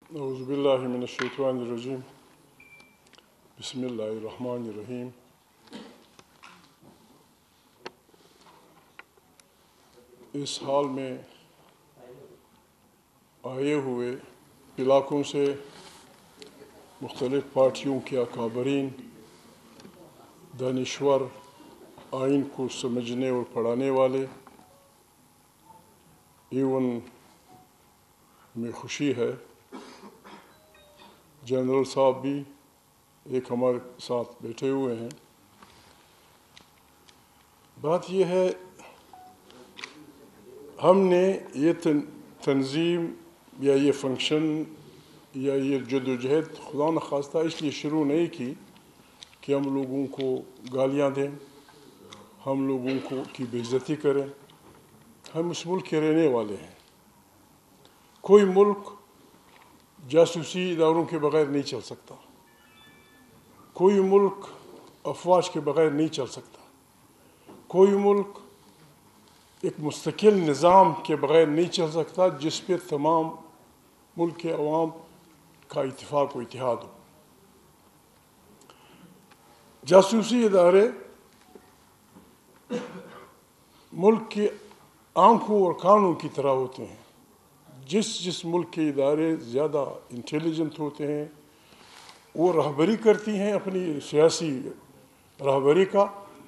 اعوذ باللہ من الشیطان الرجیم بسم اللہ الرحمن الرحیم۔ اس حال میں آئے ہوئے علاقوں سے مختلف پارٹیوں کے اکابرین، دانشور، آئین کو سمجھنے اور پڑھانے والے، ایون میں خوشی ہے جنرل صاحب بھی ایک ہمارے ساتھ بیٹھے ہوئے ہیں۔ بات یہ ہے، ہم نے یہ تنظیم یا یہ فنکشن یا یہ جدوجہد خدا نخواستہ اس لیے شروع نہیں کی کہ ہم لوگوں کو گالیاں دیں، ہم لوگوں کو کی بے عزتی کریں۔ ہم اس ملک کے رہنے والے ہیں۔ کوئی ملک جاسوسی اداروں کے بغیر نہیں چل سکتا، کوئی ملک افواج کے بغیر نہیں چل سکتا، کوئی ملک ایک مستقل نظام کے بغیر نہیں چل سکتا جس پہ تمام ملک کے عوام کا اتفاق و اتحاد ہو۔ جاسوسی ادارے ملک کی آنکھوں اور کانوں کی طرح ہوتے ہیں۔ جس ملک کے ادارے زیادہ انٹیلیجنٹ ہوتے ہیں وہ رہبری کرتی ہیں اپنی سیاسی رہبری کا،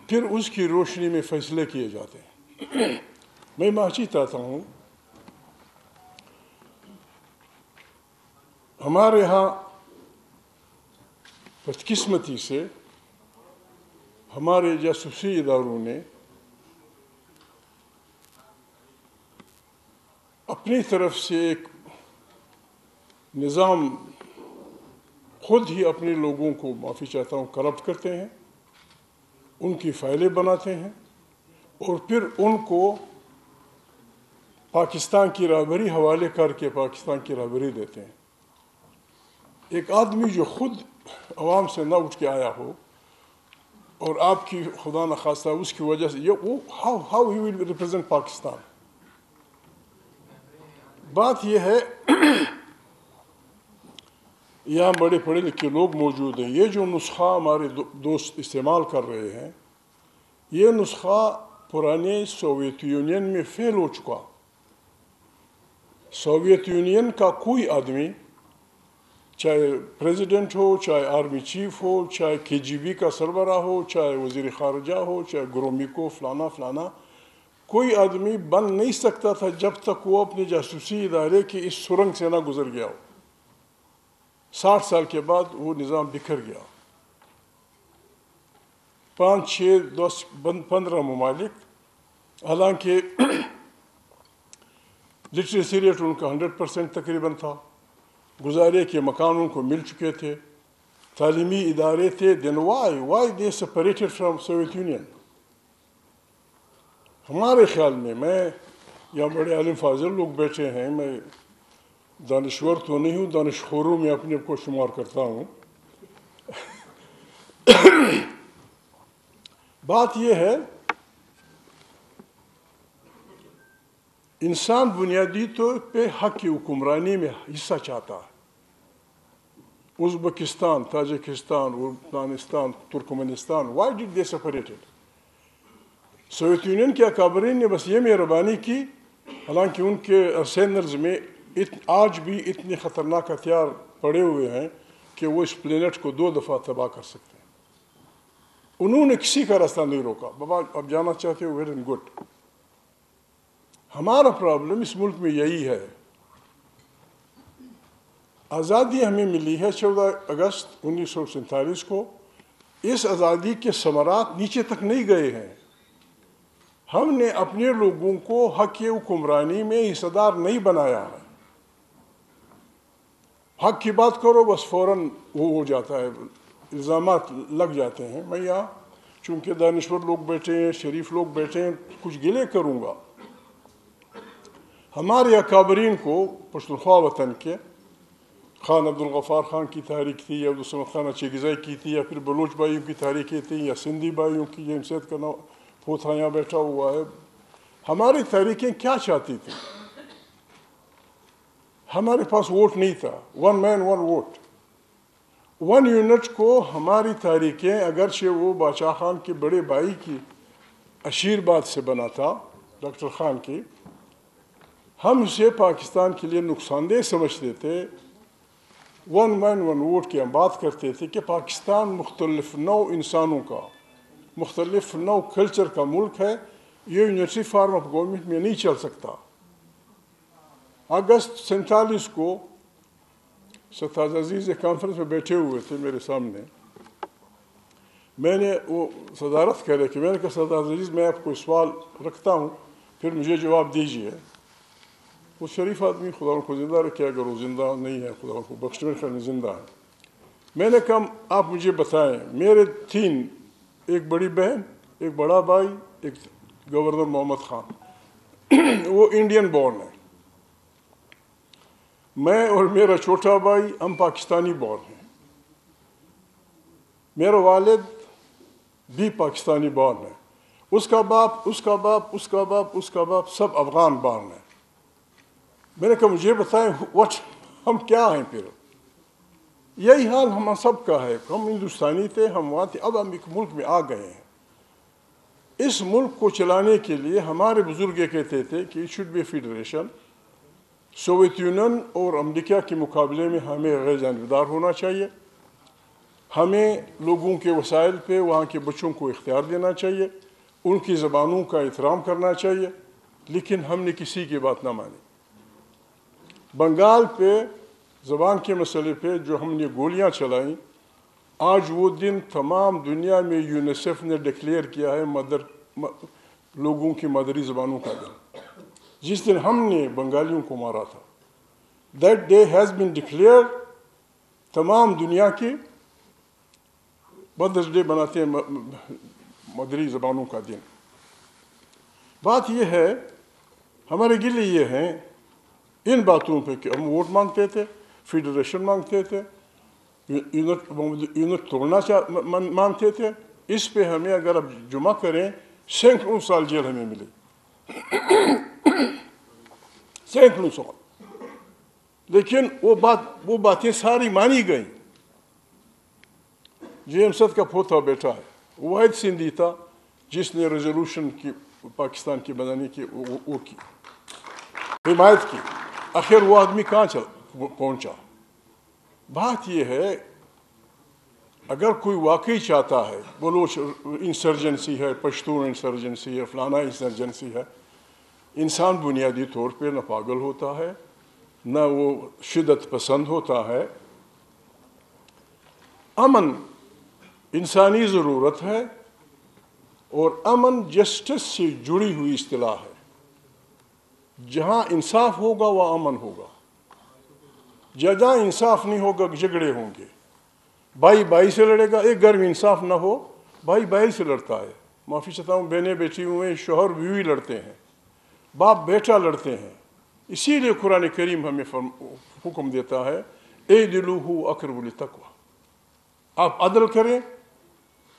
پھر اس کی روشنی میں فیصلے کیے جاتے ہیں۔ میں معافی چاہتا ہوں، ہمارے ہاں بدقسمتی سے ہمارے جاسوسی اداروں نے اپنی طرف سے ایک نظام خود ہی اپنے لوگوں کو، معافی چاہتا ہوں، کرپٹ کرتے ہیں، ان کی فائلیں بناتے ہیں اور پھر ان کو پاکستان کی رہبری حوالے کر کے پاکستان کی رہبری دیتے ہیں۔ ایک آدمی جو خود عوام سے نہ اٹھ کے آیا ہو اور آپ کی خدا نخواستہ اس کی وجہ سے how he will represent Pakistan. بات یہ ہے، یہاں بڑے پڑھے لکھے لوگ موجود ہیں۔ یہ جو نسخہ ہمارے دوست استعمال کر رہے ہیں، یہ نسخہ پرانے سوویت یونین میں فیل ہو چکا۔ سوویت یونین کا کوئی آدمی، چاہے پریزیڈنٹ ہو، چاہے آرمی چیف ہو، چاہے KGB کا سربراہ ہو، چاہے وزیر خارجہ ہو، چاہے گرومیکو فلانا، کوئی آدمی بن نہیں سکتا تھا جب تک وہ اپنے جاسوسی ادارے کی اس سرنگ سے نہ گزر گیا ہو۔ 60 سال کے بعد وہ نظام بکھر گیا۔ 5، 6، 10، 15 ممالک، حالانکہ لٹریسی ریٹ ان کا 100% تقریباً تھا، گزارے کے مکانوں کو مل چکے تھے، تعلیمی ادارے تھے۔ then why they separated from Soviet Union؟ ہمارے خیال میں یا بڑے عالم فاضل لوگ بیٹھے ہیں، میں دانشور تو نہیں ہوں، دانشخوروں میں اپنے کو شمار کرتا ہوں۔ بات یہ ہے، انسان بنیادی طور پہ حق کی حکمرانی میں حصہ چاہتا ہے۔ Uzbekistan, Tajikistan, Afghanistan, ترکمنستان، why did they separated؟ Soviet union کے اکابرین نے بس یہ مہربانی کی، حالانکہ ان کے ارسینلز میں آج بھی اتنے خطرناک ہتھیار پڑے ہوئے ہیں کہ وہ اس پلینٹ کو 2 دفعہ تباہ کر سکتے ہیں۔ انہوں نے کسی کا راستہ نہیں روکا۔ بابا اب جانا چاہتے ہو، ویل اینڈ گڈ۔ ہمارا پرابلم اس ملک میں یہی ہے، آزادی ہمیں ملی ہے 14 اگست 1947 کو۔ اس آزادی کے ثمرات نیچے تک نہیں گئے ہیں۔ ہم نے اپنے لوگوں کو حق حکمرانی میں حصہ دار نہیں بنایا ہے۔ حق کی بات کرو بس فوراً وہ ہو جاتا ہے، الزامات لگ جاتے ہیں۔ میں یہاں چونکہ دانشور لوگ بیٹھے ہیں، شریف لوگ بیٹھے ہیں، کچھ گلے کروں گا۔ ہمارے اکابرین کو پشتونخوا وطن کے، خان عبدالغفار خان کی تحریک تھی، یا عبدالصمد خان اچھیگزئی کی تھی، یا پھر بلوچ بھائیوں کی تحریکیں تھیں، یا سندھی بھائیوں کی، جیم سید کا پوتھا یہاں بیٹھا ہوا ہے۔ ہماری تحریکیں کیا چاہتی تھیں؟ ہمارے پاس ووٹ نہیں تھا، 1 مین 1 ووٹ، 1 یونٹ کو ہماری تحریکیں، اگرچہ وہ بادشاہ خان کے بڑے بھائی کی عشیرباد سے بنا تھا، ڈاکٹر خان کی، ہم اسے پاکستان کے لیے نقصان دہ سمجھتے تھے۔ 1 مین 1 ووٹ کی ہم بات کرتے تھے کہ پاکستان مختلف نوع انسانوں کا، مختلف نوع کلچر کا ملک ہے، یہ یونیورسٹی فارم آف گورنمنٹ میں نہیں چل سکتا۔ اگست 47 کو سرتاج عزیز ایک کانفرنس میں بیٹھے ہوئے تھے میرے سامنے، میں نے وہ صدارت کر رہے کہ میں نے کہا سرتاج عزیز میں آپ کو سوال رکھتا ہوں پھر مجھے جواب دیجیے۔ وہ شریف آدمی، خدا ان کو زندہ رکھے، اگر وہ زندہ نہیں ہے خدا ان کو بخش، میرے خیال میں زندہ ہے۔ میں نے کہا آپ مجھے بتائیں، میرے 3، ایک بڑی بہن، ایک بڑا بھائی، ایک گورنر محمد خان، وہ انڈین بورن ہے، میں اور میرا چھوٹا بھائی ہم پاکستانی بورن ہیں، میرا والد بھی پاکستانی بورن ہے، اس کا باپ، اس کا باپ، اس کا باپ، اس کا باپ، سب افغان بورن ہیں۔ میں نے کہا مجھے بتائیں ہم کیا ہیں پھر؟ یہی حال ہم سب کا ہے، ہم ہندوستانی تھے، ہم وہاں تھے، اب ہم ایک ملک میں آ گئے ہیں۔ اس ملک کو چلانے کے لیے ہمارے بزرگ یہ کہتے تھے کہ it should be a federation, Soviet Union اور امریکہ کے مقابلے میں ہمیں غیر جانبدار ہونا چاہیے، ہمیں لوگوں کے وسائل پہ وہاں کے بچوں کو اختیار دینا چاہیے، ان کی زبانوں کا احترام کرنا چاہیے، لیکن ہم نے کسی کی بات نہ مانی۔ بنگال پہ زبان کے مسئلے پہ جو ہم نے گولیاں چلائیں، آج وہ دن تمام دنیا میں یونیسیف نے ڈکلیئر کیا ہے لوگوں کی مادری زبانوں کا دن، جس دن ہم نے بنگالیوں کو مارا تھا۔ That day has been declare, تمام دنیا کے مدرس ڈے بناتے ہیں مادری زبانوں کا دن۔ بات یہ ہے، ہمارے گلے یہ ہیں ان باتوں پہ کہ ہم ووٹ مانگتے تھے، فیڈریشن مانگتے تھے، یونٹ توڑنا مانگتے تھے، اس پہ ہمیں اگر اب جمع کریں 100 سال جیل ہمیں ملے، 100 سال، لیکن وہ باتیں ساری مانی گئیں۔ جے ایم صد کا پوتا بیٹا ہے، واحد سندھی تھا جس نے ریزولوشن کی پاکستان کی بنانے کی وہ کی حمایت کی، آخر وہ آدمی کہاں پہنچا؟ بات یہ ہے اگر کوئی واقعی چاہتا ہے بلوچ انسرجنسی ہے، پشتون انسرجنسی ہے، فلانا انسرجنسی ہے، انسان بنیادی طور پہ نہ پاگل ہوتا ہے، نہ وہ شدت پسند ہوتا ہے۔ امن انسانی ضرورت ہے، اور امن جسٹس سے جڑی ہوئی اصطلاح ہے۔ جہاں انصاف ہوگا وہ امن ہوگا، جہاں انصاف نہیں ہوگا جھگڑے ہوں گے، بھائی بھائی سے لڑے گا، ایک گھر میں انصاف نہ ہو بھائی بھائی سے لڑتا ہے، معافی چاہتا ہوں، بہنیں بیٹھی ہوئے، شوہر بیوی لڑتے ہیں، باپ بیٹا لڑتے ہیں۔ اسی لیے قرآن کریم ہمیں حکم دیتا ہے اعدلوا اقرب للتقوی، آپ عدل کریں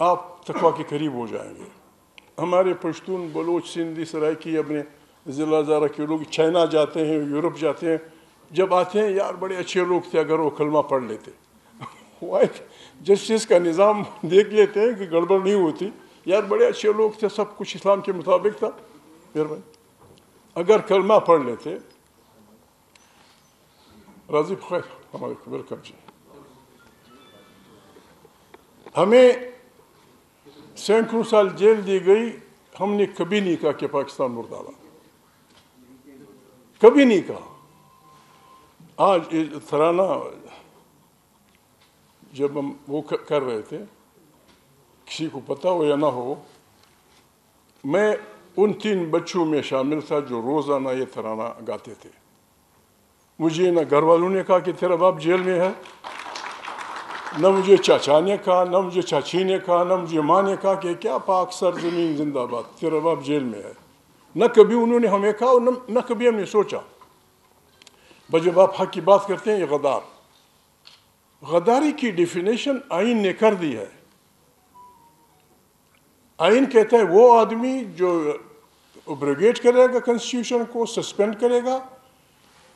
آپ تقوی کے قریب ہو جائیں گے۔ ہمارے پشتون، بلوچ، سندھی، سرائکی، اپنے ضلع زارہ کے لوگ چائنا جاتے ہیں، یورپ جاتے ہیں، جب آتے ہیں یار بڑے اچھے لوگ تھے اگر وہ کلمہ پڑھ لیتے، جسٹس کا نظام دیکھ لیتے ہیں کہ گڑبڑ نہیں ہوتی، یار بڑے اچھے لوگ تھے، سب کچھ اسلام کے مطابق تھا، اگر کلمہ پڑھ لیتے۔ راضی خیر ہمارے ویلکم جی، ہمیں 100 سال جیل دی گئی، ہم نے کبھی نہیں کہا کہ پاکستان مردہ آباد، کبھی نہیں کہا۔ آج ترانہ جب ہم وہ کر رہے تھے، کسی کو پتہ ہو یا نہ ہو، میں ان 3 بچوں میں شامل تھا جو روزانہ یہ ترانہ گاتے تھے۔ مجھے نہ گھر والوں نے کہا کہ تیرا باپ جیل میں ہے، نہ مجھے چاچا نے کہا، نہ مجھے چاچی نے کہا، نہ مجھے ماں نے کہا کہ کیا پاک سرزمین زندہ باد، تیرا باپ جیل میں ہے۔ نہ کبھی انہوں نے ہمیں کہا اور نہ کبھی ہم نے سوچا۔ بس جب آپ حق کی بات کرتے ہیں، یہ غداری کی ڈیفینیشن آئین نے کر دی ہے۔ آئین کہتا ہے وہ آدمی جو ابروگیٹ کرے گا کنسٹیٹیوشن کو، سسپینڈ کرے گا،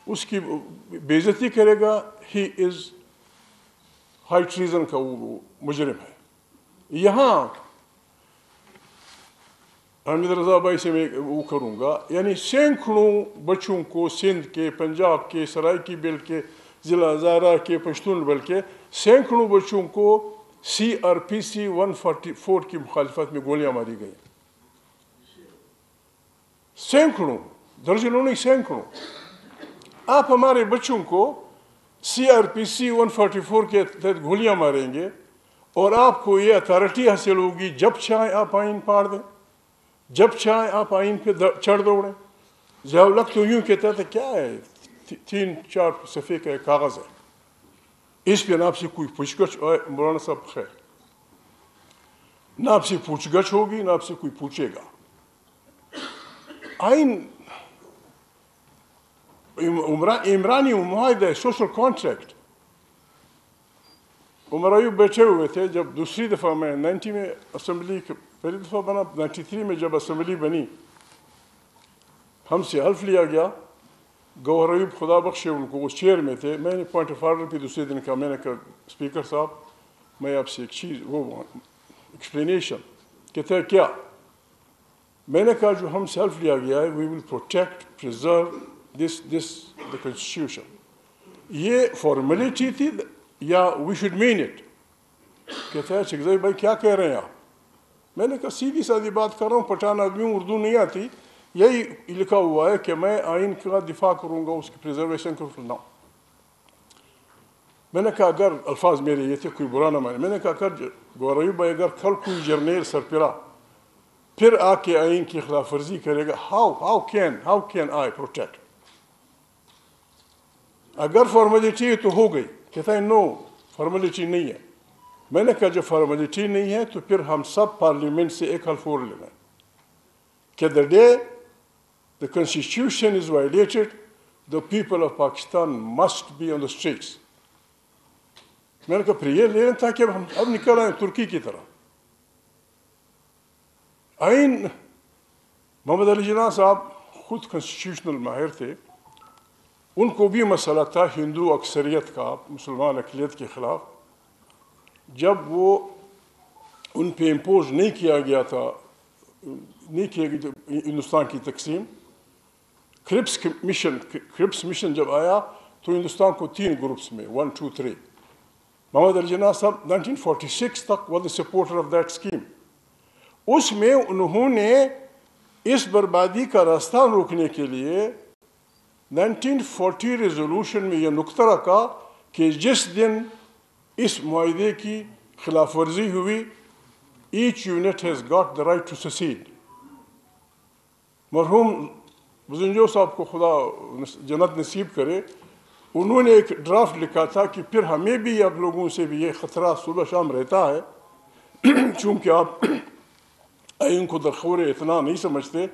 اس کی بے عزتی کرے گا، ہی از ہائی ٹریزن کا وہ مجرم ہے. یہاں حامد رضا بھائی سے میں وہ کروں گا، یعنی سینکڑوں بچوں کو سندھ کے، پنجاب کے، سرائکی بیلٹ کے، ضلع ہزارہ کے، پشتون بیلٹ کے سینکڑوں بچوں کو CRPC 144 کی مخالفت میں گولیاں ماری گئیں. سینکڑوں، درجنوں نہیں، سینکڑوں. آپ ہمارے بچوں کو CRPC 144 کے تحت گولیاں ماریں گے اور آپ کو یہ اتھارٹی حاصل ہوگی جب چاہیں آپ آئین پاڑ دیں، جب چاہیں آپ آئین پہ چڑھ دوڑیں. ضیاء الحق تو یوں کہتا تھا کیا ہے 3-4 صفحے کا ایک کاغذ ہے، اس پہ نہ آپ سے کوئی پوچھ گچھ. مولانا صاحب خیر، نہ آپ سے پوچھ گچھ ہوگی، نہ آپ سے کوئی پوچھے گا. آئین عمرانی معاہدہ ہے، سوشل کانٹریکٹ. عمر ایوب بیٹھے ہوئے تھے جب دوسری دفعہ میں 90 میں اسمبلی پہلی دفعہ بنا، 93 میں جب اسمبلی بنی ہم سے حلف لیا گیا. گوہر ایوب خدا بخشے ان کو، وہ چیئر میں تھے. میں نے پوائنٹ آف آرڈر پہ دوسرے دن کہا، میں نے کہا اسپیکر صاحب میں آپ سے ایک چیز وہ ایکسپلینیشن. کہتا ہے کیا؟ میں نے کہا جو ہم سے حلف لیا گیا ہے we will protect preserve this the constitution. یہ فارمیلٹی تھی یا وی شوڈ مین اٹ؟ کہتا ہے شیخ بھائی کیا کہہ رہے ہیں آپ؟ میں نے کہا سیدھی سادھی بات کر رہا ہوں، پٹھان آدمی ہوں، اردو نہیں آتی. یہی لکھا ہوا ہے کہ میں آئین کا دفاع کروں گا، اس کی پریزرویشن کروں. میں نے کہا اگر الفاظ میرے یہ تھے، کوئی برا نہ مانے. میں نے کہا اگر گوہر ایوب بھائی اگر کل کوئی جرنیل سرپرا پھر آ کے آئین کی خلاف ورزی کرے گا، ہاؤ کین آئی پروٹیکٹ؟ اگر فارمیلٹی ہے تو ہو گئی. کہتا ہے نو فارمیلٹی نہیں ہے. میں نے کہا جب فارمیلٹی نہیں ہے تو پھر ہم سب پارلیمنٹ سے ایک حلف اور لینا ہے کہ the day the constitution is violated the people of Pakistan must be on the streets. میں نے کہا پھر یہ لینا تھا کہ ہم اب نکل آئے ترکی کی طرح. آئین محمد علی جناح صاحب خود کنسٹیٹیوشنل ماہر تھے، ان کو بھی مسئلہ تھا ہندو اکثریت کا مسلمان اقلیت کے خلاف. جب وہ ان پہ امپوز نہیں کیا گیا تھا، نہیں کیا گیا ہندوستان کی تقسیم، کرپس مشن جب آیا تو ہندوستان کو 3 گروپس میں 1, 2, 3. محمد علی جناح صاحب 1946 تک was a supporter of that scheme. اس میں انہوں نے اس بربادی کا راستہ روکنے کے لیے 1940 ریزولوشن میں یہ نقطہ رکھا کہ جس دن اس معاہدے کی خلاف ورزی ہوئی each unit has got the right to secede. مرحوم بزنجو صاحب کو خدا جنت نصیب کرے، انہوں نے ایک ڈرافٹ لکھا تھا کہ پھر ہمیں بھی اب لوگوں سے بھی یہ خطرہ صبح شام رہتا ہے چونکہ آپ آئین کو درخور اتنا نہیں سمجھتے،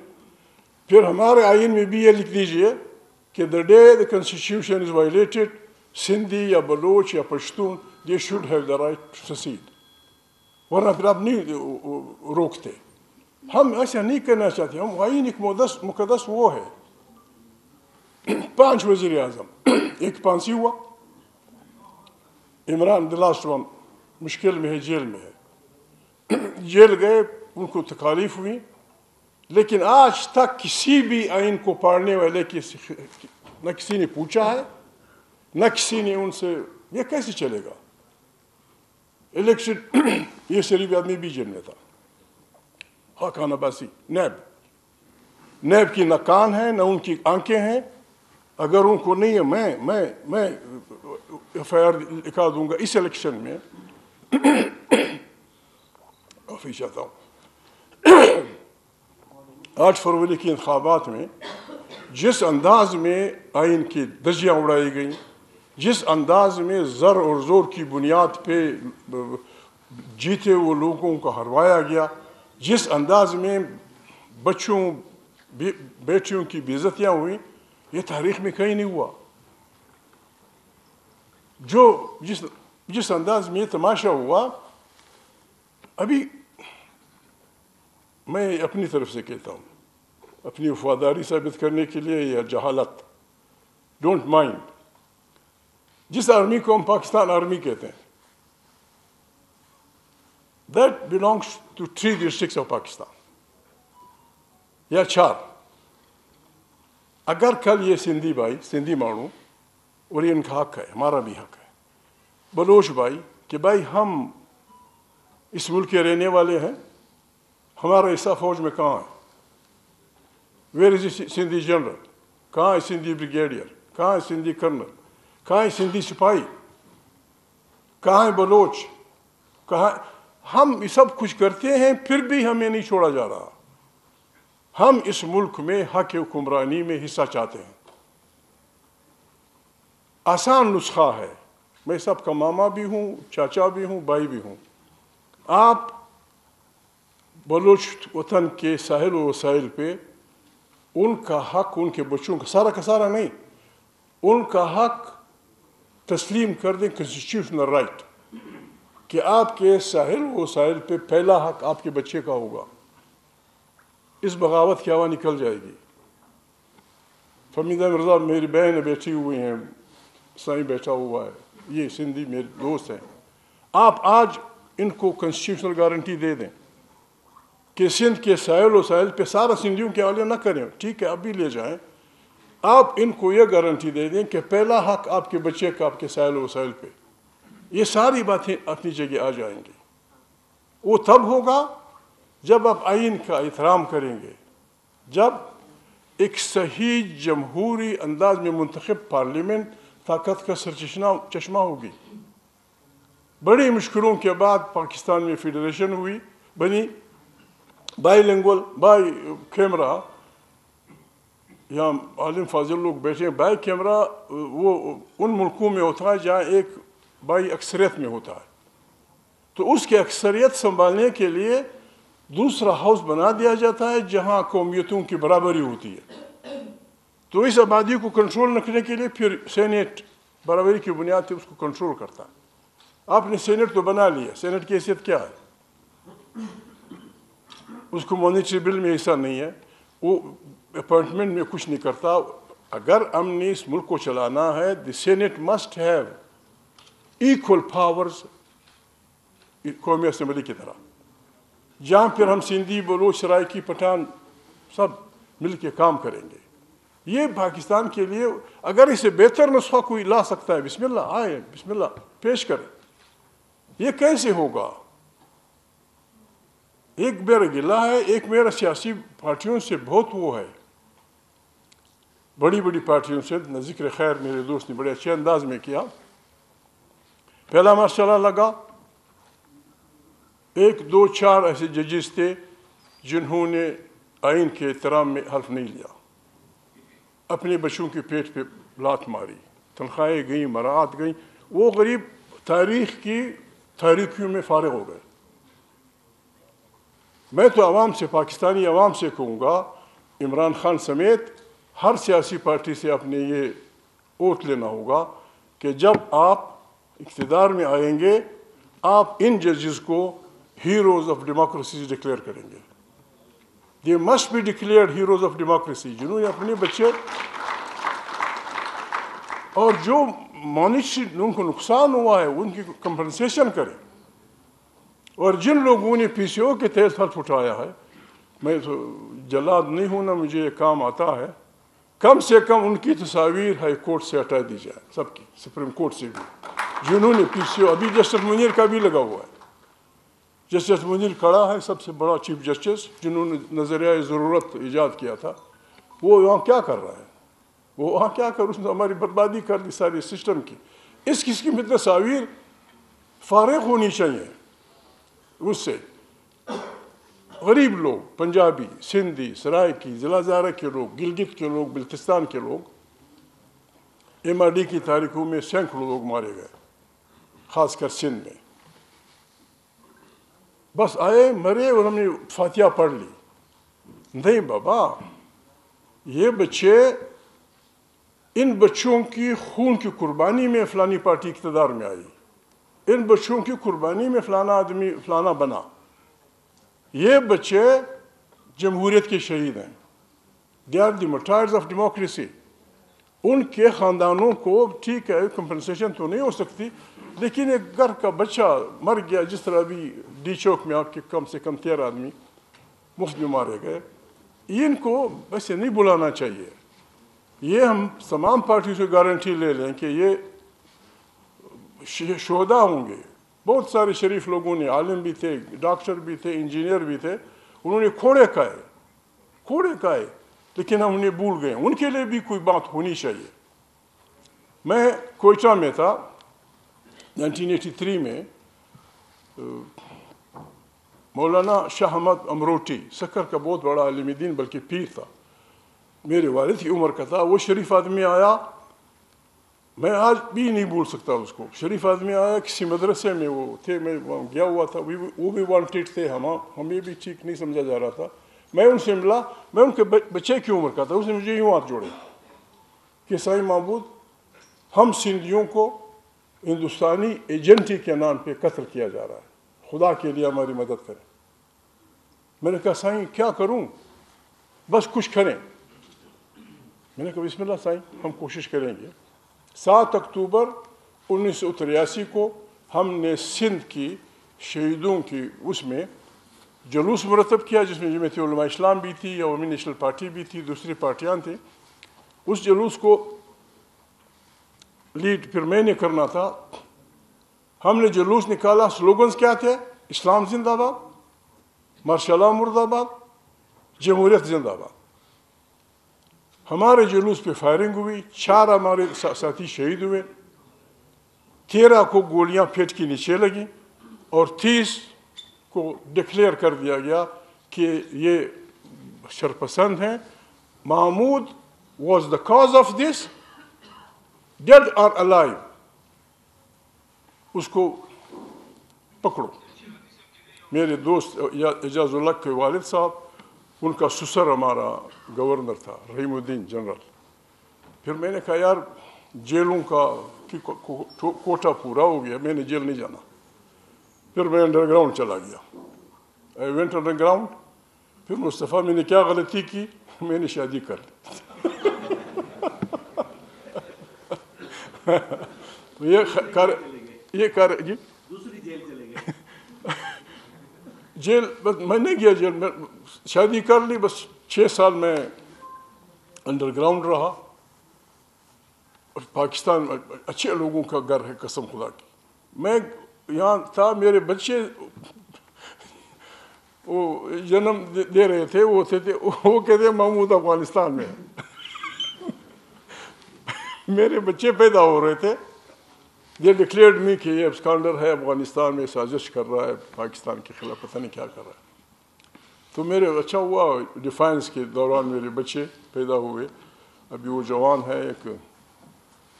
پھر ہمارے آئین میں بھی یہ لکھ دیجئے کہ the day the constitution is violated Sindhi یا بلوچ یا Pashtun they should have the right to secede. ورنہ پھر آپ نہیں روکتے. ہم ایسا نہیں کرنا چاہتے. ہم آئین ایک مقدس وہ ہے. 5 وزیر اعظم، ایک پانسی ہوا، عمران the last one مشکل میں ہے، جیل میں ہے. جیل گئے، ان کو تکالیف ہوئی، لیکن آج تک کسی بھی آئین کو پاڑنے والے کی نہ کسی نے پوچھا ہے، نہ کسی نے ان سے یہ کیسے چلے گا. الیکشن یہ شریف آدمی بھی جیل میں تھا، خاقان عباسی، نیب کی نہ کان ہے نہ ان کی آنکھیں ہیں. اگر ان کو نہیں ہے میں ایف آئی آر لکھا دوں گا اس الیکشن میں. معافی چاہتا ہوں. 8 فروری کے انتخابات میں جس انداز میں آئین کی دھجیاں اڑائی گئیں، جس انداز میں زر اور زور کی بنیاد پہ جیتے وہ لوگوں کو ہروایا گیا، جس انداز میں بچوں بیٹیوں کی بے عزتیاں ہوئیں، یہ تاریخ میں کہیں نہیں ہوا. جس انداز میں یہ تماشا ہوا، ابھی میں اپنی طرف سے کہتا ہوں، اپنی وفاداری ثابت کرنے کے لیے یا جہالت، ڈونٹ مائنڈ. جس آرمی کو ہم پاکستان آرمی کہتے ہیں, that belongs to 3 districts of Pakistan یا 4. اگر کل یہ سندھی بھائی, سندھی مانو, اور یہ ان کا حق ہے, ہمارا بھی حق ہے, بلوچ بھائی کہ بھائی ہم اس ملک کے رہنے والے ہیں, ہمارا حصہ فوج میں کہاں ہے؟ Where is Sindhi general? کہاں ہے سندھی بریگیڈیئر؟ کہاں ہے سندھی کرنل؟ کہاں ہے سندھی سپاہی؟ کہاں ہے بلوچ؟ کہاں؟ ہم یہ سب کچھ کرتے ہیں, پھر بھی ہمیں نہیں چھوڑا جا رہا. ہم اس ملک میں حق حکمرانی میں حصہ چاہتے ہیں. آسان نسخہ ہے, میں سب کا ماما بھی ہوں, چاچا بھی ہوں, بھائی بھی ہوں. آپ بلوچ وطن کے ساحل و وسائل پہ ان کا حق, ان کے بچوں کا سارا نہیں, ان کا حق تسلیم کر دیں, کنسٹیٹیوشنل رائٹ, کہ آپ کے ساحل و وسائل پہ پہلا حق آپ کے بچے کا ہوگا. اس بغاوت کی ہوا نکل جائے گی. فمیدہ مرزا میری بہن بیٹھی ہوئی ہیں, سائیں بیٹھا ہوا ہے, یہ سندھی میرے دوست ہیں. آپ آج ان کو کنسٹیٹیوشنل گارنٹی دے دیں کہ سندھ کے ساحل و ساحل پہ سارا سندھیوں کے حوالے نہ کریں, ٹھیک ہے اب بھی لے جائیں. آپ ان کو یہ گارنٹی دے دیں کہ پہلا حق آپ کے بچے کا آپ کے ساحل و ساحل پہ. یہ ساری باتیں اپنی جگہ آ جائیں گی. وہ تب ہوگا جب آپ آئین کا احترام کریں گے, جب ایک صحیح جمہوری انداز میں منتخب پارلیمنٹ طاقت کا چشمہ ہوگی. بڑی مشکلوں کے بعد پاکستان میں فیڈریشن ہوئی, بنی بائی لینگول, بائی کیمرہ. یہاں عالم فاضل لوگ بیٹھے ہیں. بائی کیمرہ وہ ان ملکوں میں ہوتا ہے جہاں ایک بائی اکثریت میں ہوتا ہے, تو اس کے اکثریت سنبھالنے کے لیے دوسرا ہاؤس بنا دیا جاتا ہے جہاں قومیتوں کی برابری ہوتی ہے. تو اس آبادی کو کنٹرول رکھنے کے لیے پھر سینٹ برابری کی بنیاد پہ اس کو کنٹرول کرتا ہے. آپ نے سینٹ تو بنا لیا, سینٹ کی حیثیت کیا ہے؟ اس کو مانیٹری بل میں حصہ نہیں ہے, وہ اپوائنٹمنٹ میں کچھ نہیں کرتا. اگر ہم نے اس ملک کو چلانا ہے, the senate must have equal powers قومی اسمبلی کی طرح, جہاں پھر ہم سندھی, بلوچ, سرائکی, پٹھان سب مل کے کام کریں گے. یہ پاکستان کے لیے اگر اسے بہتر نسخہ کوئی لا سکتا ہے, بسم اللہ, آئے بسم اللہ پیش کریں. یہ کیسے ہوگا؟ ایک میرا گلہ ہے, ایک میرا سیاسی پارٹیوں سے بہت وہ ہے, بڑی بڑی پارٹیوں سے. ذکر خیر میرے دوست نے بڑے اچھے انداز میں کیا. پہلا مرحلہ لگا, 1 2 4 ایسے ججز تھے جنہوں نے آئین کے احترام میں حلف نہیں لیا, اپنے بچوں کے پیٹ پہ لات ماری, تنخواہیں گئیں, مراعات گئیں. وہ غریب تاریخ کی تاریکیوں میں فارغ ہو گئے. میں تو عوام سے, پاکستانی عوام سے کہوں گا, عمران خان سمیت ہر سیاسی پارٹی سے اپنے یہ ووٹ لینا ہوگا کہ جب آپ اقتدار میں آئیں گے, آپ ان ججز کو ہیروز آف ڈیموکریسی ڈکلیئر کریں گے. They must be declared heroes of democracy, جنہوں نے اپنے بچے اور جو مانیٹری ان کو نقصان ہوا ہے ان کی کمپنسیشن کریں. اور جن لوگوں نے پی سی او کے تحت حلف اٹھایا ہے, میں تو جلاد نہیں ہوں نا, مجھے یہ کام آتا ہے, کم سے کم ان کی تصاویر ہائی کورٹ سے ہٹا دی جائے, سب کی, سپریم کورٹ سے بھی, جنہوں نے پی سی او. ابھی جسٹس منیر کا بھی لگا ہوا ہے. جسٹس منیر کھڑا ہے, سب سے بڑا چیف جسٹس, جنہوں نے نظریہ ضرورت ایجاد کیا تھا. وہ وہاں کیا کر رہا ہے؟ وہ وہاں کیا کر, اس نے ہماری بربادی کر دی ساری سسٹم کی. اس قسم کی تصاویر فارغ ہونی چاہیے اس سے. غریب لوگ, پنجابی, سندھی, سرائکی, ضلع زارہ کے لوگ, گلگت کے لوگ, بلتستان کے لوگ, ایم آر ڈی کی تاریخوں میں سینکڑوں لوگ مارے گئے, خاص کر سندھ میں. بس آئے, مرے اور ہم نے فاتحہ پڑھ لی. نہیں بابا, یہ بچے, ان بچوں کی خون کی قربانی میں فلانی پارٹی اقتدار میں آئی, ان بچوں کی قربانی میں فلانا آدمی فلانا بنا. یہ بچے جمہوریت کے شہید ہیں. They are the martyrs of democracy. ان کے خاندانوں کو ٹھیک ہے کمپنسیشن تو نہیں ہو سکتی، لیکن ایک گھر کا بچہ مر گیا، جس طرح بھی ڈی چوک میں آپ کے کم سے کم 13 آدمی مفت میں مارے گئے، ان کو ویسے نہیں بلانا چاہیے. یہ ہم تمام پارٹیوں سے گارنٹی لے لیں کہ یہ شہداء ہوں گے. بہت سارے شریف لوگوں نے، عالم بھی تھے، ڈاکٹر بھی تھے، انجینئر بھی تھے، انہوں نے کھوڑے کھائے، لیکن ہم انہیں بھول گئے. ان کے لیے بھی کوئی بات ہونی چاہیے. میں کوئٹہ میں تھا 1983 میں. مولانا شاہ احمد امروٹی سکر کا بہت بڑا عالم دین بلکہ پیر تھا، میرے والد کی عمر کا تھا. وہ شریف آدمی آیا، میں آج بھی نہیں بھول سکتا اس کو. شریف آدمی آیا، کسی مدرسے میں وہ تھے، میں وہاں گیا ہوا تھا، وہ بھی وانٹیڈ تھے، ہمیں بھی ٹھیک نہیں سمجھا جا رہا تھا. میں ان سے ملا، میں ان کے بچے کی عمر کا تھا. اس نے مجھے یوں ہاتھ جوڑے کہ سائیں معبود، ہم سندھیوں کو ہندوستانی ایجنٹی کے نام پہ قتل کیا جا رہا ہے، خدا کے لیے ہماری مدد کریں. میں نے کہا سائیں کیا کروں، بس کچھ کریں. میں نے کہا بسم اللہ سائیں، ہم کوشش کریں گے. 7 اکتوبر 1983 کو ہم نے سندھ کی شہیدوں کی اس میں جلوس مرتب کیا، جس میں جمعیت علماء اسلام بھی تھی، عوامی نیشنل پارٹی بھی تھی، دوسری پارٹیاں تھیں. اس جلوس کو لیڈ پھر میں نے کرنا تھا. ہم نے جلوس نکالا. سلوگنز کیا تھے؟ اسلام زندہ باد، ماشاء اللہ مرد آباد، جمہوریت زندہ باد. ہمارے جلوس پہ فائرنگ ہوئی، 4 ہمارے ساتھی شہید ہوئے، 13 کو گولیاں پیٹ کے نیچے لگیں، اور 30 کو ڈکلیئر کر دیا گیا کہ یہ شرپسند ہیں. Mahmood was the cause of this, dead or alive. اس کو پکڑو. میرے دوست اعجاز اللہ کے والد صاحب، ان کا سسر ہمارا گورنر تھا، رحیم الدین جنرل. پھر میں نے کہا یار جیلوں کا کوٹا پورا ہو گیا، میں نے جیل نہیں جانا. پھر میں انڈر گراؤنڈ چلا گیا. I went under ground. پھر مصطفیٰ میں نے کیا غلطی کی، میں نے شادی کر لی. یہ کر جی دوسری جیل چلے گئے. جیل بس میں نہیں گیا جیل میں، شادی کر لی. بس 6 سال میں انڈر گراؤنڈ رہا. پاکستان میں اچھے لوگوں کا گھر ہے قسم خدا کی. میں یہاں تھا، میرے بچے وہ جنم دے رہے تھے، وہ کہتے محمود افغانستان میں. میرے بچے پیدا ہو رہے تھے. یہ ڈکلیئرڈ می کہ یہ اسکانڈر ہے، افغانستان میں سازش کر رہا ہے پاکستان کے خلاف، پتہ نہیں کیا کر رہا ہے. تو میرے اچھا ہوا ڈیفینس کے دوران میرے بچے پیدا ہوئے. ابھی وہ جوان ہے، ایک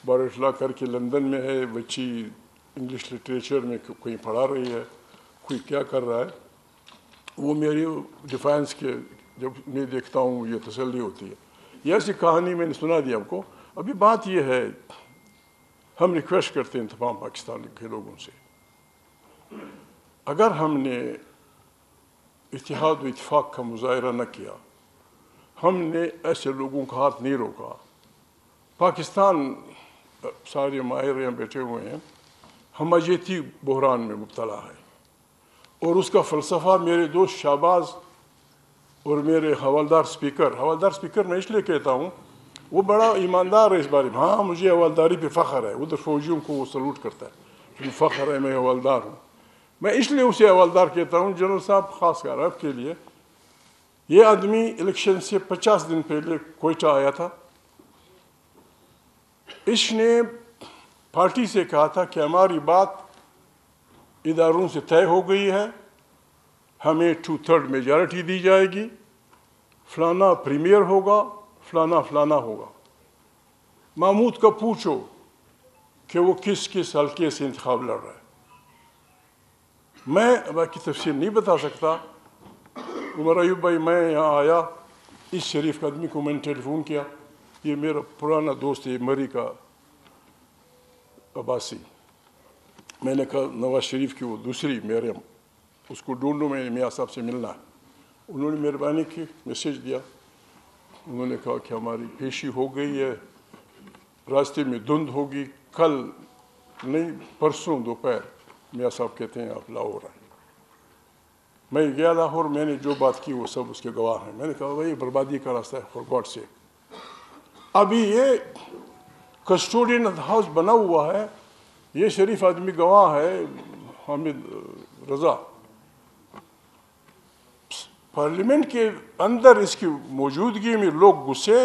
بارٹلا کر کے لندن میں ہے، بچی انگلش لٹریچر میں کوئی پڑھا رہی ہے، کوئی کیا کر رہا ہے. وہ میری ڈیفینس کے جب میں دیکھتا ہوں یہ تسلی ہوتی ہے. یہ ایسی کہانی میں نے سنا دی آپ کو. ابھی بات یہ ہے، ہم ریکویسٹ کرتے ہیں تمام پاکستان کے لوگوں سے، اگر ہم نے اتحاد و اتفاق کا مظاہرہ نہ کیا، ہم نے ایسے لوگوں کا ہاتھ نہیں روکا. پاکستان سارے ماہر یہاں بیٹھے ہوئے ہیں، ہمجیتی بحران میں مبتلا ہے، اور اس کا فلسفہ میرے دوست شہباز اور میرے حوالدار اسپیکر میں اس لیے کہتا ہوں، وہ بڑا ایماندار ہے اس بارے میں. ہاں مجھے حوالداری پہ فخر ہے، ادھر فوجیوں کو وہ سلوٹ کرتا ہے، فخر ہے میں حوالدار ہوں. میں اس لیے اسے حوالدار کہتا ہوں، جنرل صاحب خاص کر آپ کے لیے. یہ آدمی الیکشن سے 50 دن پہلے کوئٹہ آیا تھا. اس نے پارٹی سے کہا تھا کہ ہماری بات اداروں سے طے ہو گئی ہے، ہمیں 2/3 میجارٹی دی جائے گی، فلانا پریمیئر ہوگا، فلانا ہوگا. محمود کا پوچھو کہ وہ کس حلقے سے انتخاب لڑ رہا ہے. میں باقی تفصیل نہیں بتا سکتا. عمر ایوب بھائی، میں یہاں آیا، اس شریف آدمی کو میں نے ٹیلی فون کیا، یہ میرا پرانا دوست ہے مری کا عباسی. میں نے کہا نواز شریف کی وہ دوسری مریم، اس کو ڈھونڈو، میں میاں صاحب سے ملنا ہے. انہوں نے مہربانی کی، میسیج دیا. انہوں نے کہا کہ ہماری پیشی ہو گئی ہے، راستے میں دھند ہوگی، کل نہیں پرسوں دوپہر میاں صاحب کہتے ہیں آپ لاہور آئیں۔ میں گیا لاہور، میں نے جو بات کی وہ سب اس کے گواہ ہیں۔ میں نے کہا بھائی بربادی کا راستہ ہے، فار گاڈ سیک۔ ابھی یہ کسٹوڈین آف ہاؤس بنا ہوا ہے، یہ شریف آدمی گواہ ہے، حامد رضا، پارلیمنٹ کے اندر اس کی موجودگی میں لوگ گھسے،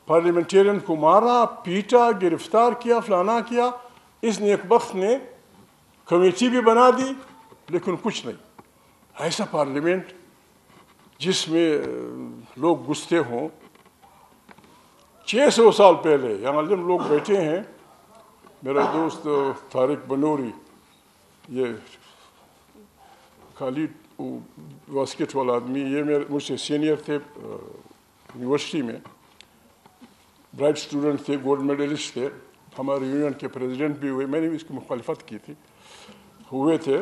پارلیمنٹیرین کو مارا، پیٹا، گرفتار کیا، فلانا کیا۔ اس نیک بخت نے کمیٹی بھی بنا دی لیکن کچھ نہیں۔ ایسا پارلیمنٹ جس میں لوگ گھستے ہوں، 600 سال پہلے یہاں جب لوگ بیٹھے ہیں، میرا دوست طارق بنوری، یہ خالد باسکٹ والا آدمی، یہ مجھ سے سینئر تھے یونیورسٹی میں، برائٹ اسٹوڈنٹ تھے، گولڈ میڈلسٹ تھے، ہمارے یونین کے پریزیڈنٹ بھی ہوئے، میں نے بھی اس کی مخالفت کی تھی، ہوئے تھے۔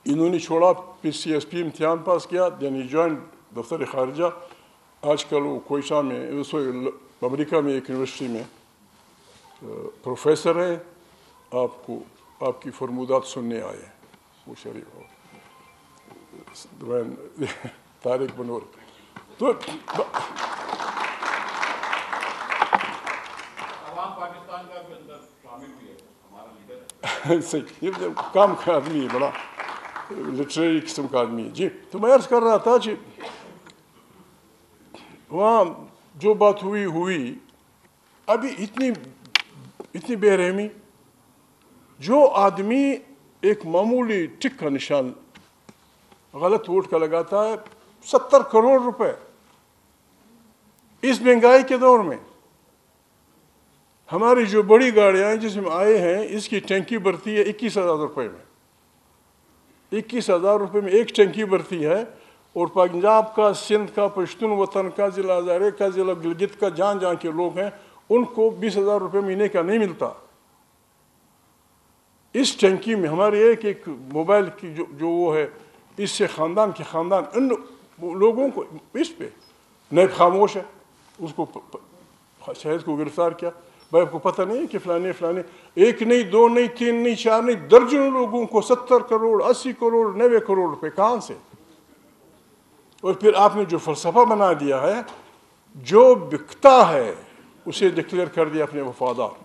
انہوں نے چھوڑا، پھر سی ایس پی امتحان پاس کیا، دین جوائن دفتر خارجہ۔ آج کل وہ کوئٹہ میں، امریکہ میں ایک یونیورسٹی میں پروفیسر ہے، آپ کی فرمودات سننے آئے ہیں، وہ شریف ہو طارق بنور۔ تو صحیح، یہ کام کا آدمی ہے، بڑا لٹریری قسم کا آدمی ہے۔ جی، تو میں عرض کر رہا تھا جی، وہاں جو بات ہوئی، ابھی اتنی بے رحمی، جو آدمی ایک معمولی ٹک کا نشان غلط ووٹ کا لگاتا ہے، 70 کروڑ روپے اس مہنگائی کے دور میں۔ ہماری جو بڑی گاڑیاں جس میں آئے ہیں، اس کی ٹینکی بھرتی ہے 21,000 روپے میں، 21,000 روپے میں ایک ٹینکی بھرتی ہے۔ اور پنجاب کا، سندھ کا، پشتون وطن کا، ضلع ہزارے کا، ضلع گلگت کا، جہاں کے لوگ ہیں، ان کو 20,000 روپے مہینے کا نہیں ملتا۔ اس ٹینکی میں ہمارے ایک موبائل کی جو وہ ہے، اس سے خاندان کے خاندان ان لوگوں کو اس پہ نیب خاموش ہے، اس کو شہد کو گرفتار کیا۔ بھائی آپ کو پتہ نہیں ہے کہ فلانے ایک نہیں، دو نہیں، تین نہیں، چار نہیں، درجنوں لوگوں کو 70 کروڑ، 80 کروڑ، 90 کروڑ روپے کہاں سے؟ اور پھر آپ نے جو فلسفہ بنا دیا ہے، جو بکتا ہے اسے ڈکلیئر کر دیا اپنے وفادار،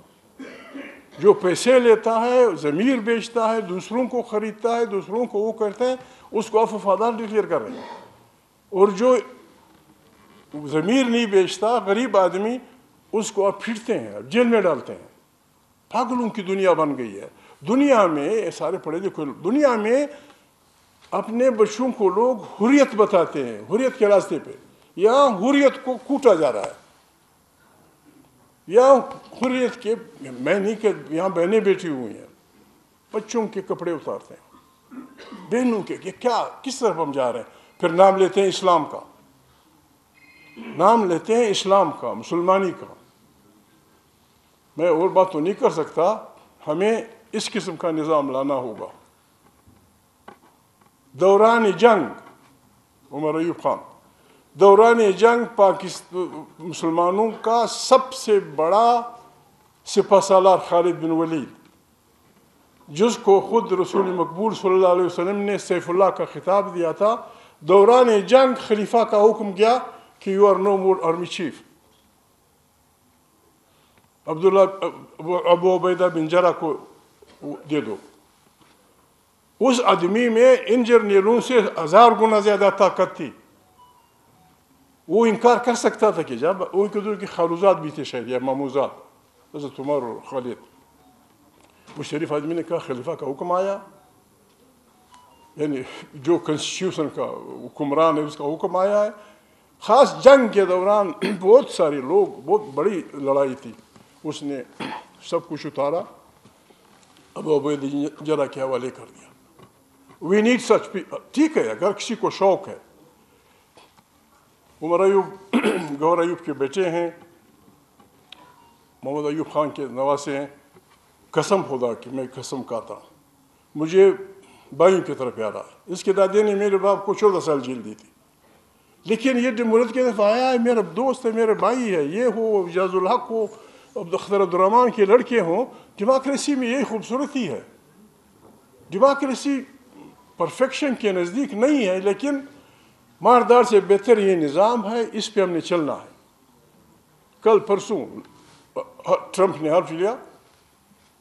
جو پیسے لیتا ہے، ضمیر بیچتا ہے، دوسروں کو خریدتا ہے، دوسروں کو وہ کرتے ہیں، اس کو آپ وفادار ڈکلیئر کر رہے ہیں۔ اور جو ضمیر نہیں بیچتا، غریب آدمی، اس کو آپ پھیٹتے ہیں، جیل میں ڈالتے ہیں۔ پاگلوں کی دنیا بن گئی ہے۔ دنیا میں سارے پڑھے لکھے، دنیا میں اپنے بچوں کو لوگ حریت بتاتے ہیں، حریت کے راستے پہ۔ یہاں حریت کو کوٹا جا رہا ہے، یہاں حریت کے، میں نہیں کہ یہاں بہنیں بیٹھی ہوئی ہیں، بچوں کے کپڑے اتارتے ہیں، بہنوں کے، یہ کیا، کس طرف ہم جا رہے ہیں؟ پھر نام لیتے ہیں اسلام کا، نام لیتے ہیں اسلام کا، مسلمانی کا۔ میں اور بات تو نہیں کر سکتا، ہمیں اس قسم کا نظام لانا ہوگا۔ دوران جنگ، عمر ایوب خان، دوران جنگ مسلمانوں کا سب سے بڑا سپہ سالار خالد بن ولید، جس کو خود رسول مقبول صلی اللہ علیہ وسلم نے سیف اللہ کا خطاب دیا تھا، دوران جنگ خلیفہ کا حکم گیا کہ you are no more army chief. ابو عبیدہ بن جرح کو دے دو۔ اس آدمی میں ان جرنیلوں سے 1000 گنا زیادہ طاقت تھی۔ وہ انکار کر سکتا تھا کہ جب وہ کدھر کے خالوزات بھی تھے شاید، یا ماموزات، حضرت عمر اور خالد۔ وہ شریف آدمی نے کہا خلیفہ کا حکم آیا، یعنی جو کنسٹیٹیوشن کا حکمران ہے اس کا حکم آیا ہے۔ خاص جنگ کے دوران بہت سارے لوگ، بہت بڑی لڑائی تھی، اس نے سب کچھ اتارا، ابو عبیدہ جرح کے حوالے کر دیا۔ وی نیڈ سچ، ٹھیک ہے اگر کسی کو شوق ہے۔ عمر ایوب گور ایوب کے بیٹے ہیں، محمد ایوب خان کے نواسے ہیں۔ قسم خدا کی میں قسم کھاتا ہوں، مجھے بھائیوں کی طرح پیارا ہے۔ اس کے دادے نے میرے باپ کو 14 سال جیل دی تھی، لیکن یہ جو ملک کے دفعہ آیا ہے، میرا دوست ہے، میرا بھائی ہے، یہ ہو اجاز الحق ہو، اختر عبدالرحمان کے لڑکے ہوں. ڈیموکریسی میں یہی خوبصورتی ہے. ڈیموکریسی پرفیکشن کے نزدیک نہیں ہے، لیکن ماردار سے بہتر یہ نظام ہے، اس پہ ہم نے چلنا ہے. کل پرسوں ٹرمپ نے حلف لیا،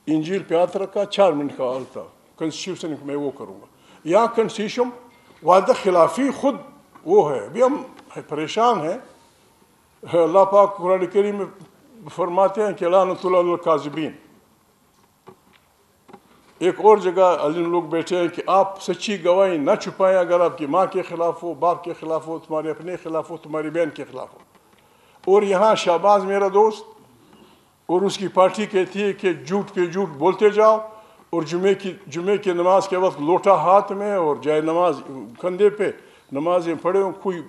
انجیل پہ ہاتھ رکھا، 4 منٹ کا حال تھا، کنسٹیٹیوشن میں وہ کروں گا. یہاں کنسٹیٹیوشن وعدہ خلافی خود وہ ہے. ابھی ہم پریشان ہیں. اللہ پاک قرآن کریم میں فرماتے ہیں کہ لعنت اللہ علی الکاذبین. ایک اور جگہ علم لوگ بیٹھے ہیں کہ آپ سچی گواہی نہ چھپائیں، اگر آپ کی ماں کے خلاف ہو، باپ کے خلاف ہو، تمہارے اپنے خلاف ہو، تمہاری بہن کے خلاف ہو. اور یہاں شہباز میرا دوست اور اس کی پارٹی کہتی ہے کہ جھوٹ پہ جھوٹ بولتے جاؤ، اور جمعے کی نماز کے وقت لوٹا ہاتھ میں اور جائے نماز کندھے پہ نمازیں پڑھے ہوں. کوئی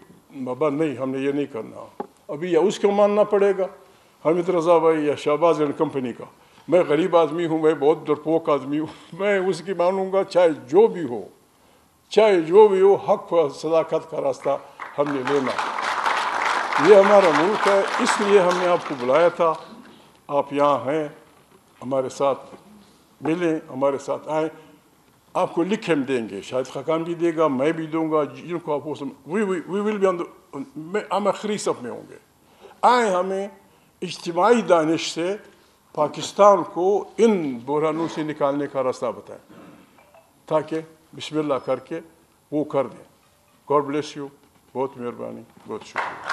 بابا نہیں، ہم نے یہ نہیں کرنا. ابھی یا اس کو ماننا پڑے گا حامد رضا بھائی یا شہباز اینڈ کمپنی کا. میں غریب آدمی ہوں، میں بہت ڈرپوک آدمی ہوں، میں اس کی مانوں گا چاہے جو بھی ہو، چاہے جو بھی ہو. حق و صداقت کا راستہ ہم نے لینا. یہ ہمارا ملک ہے، اس لیے ہم نے آپ کو بلایا تھا. آپ یہاں ہیں، ہمارے ساتھ ملیں، ہمارے ساتھ آئیں. آپ کو لکھ ہم دیں گے، شاید خاقان بھی دے گا، میں بھی دوں گا، جن کو آپ وی ول بی ہم آخری صف میں ہوں گے. آئیں، ہمیں اجتماعی دانش سے پاکستان کو ان بحرانوں سے نکالنے کا راستہ بتائیں، تاکہ بسم اللہ کر کے وہ کر دیں. God bless you. بہت مہربانی، بہت شکریہ.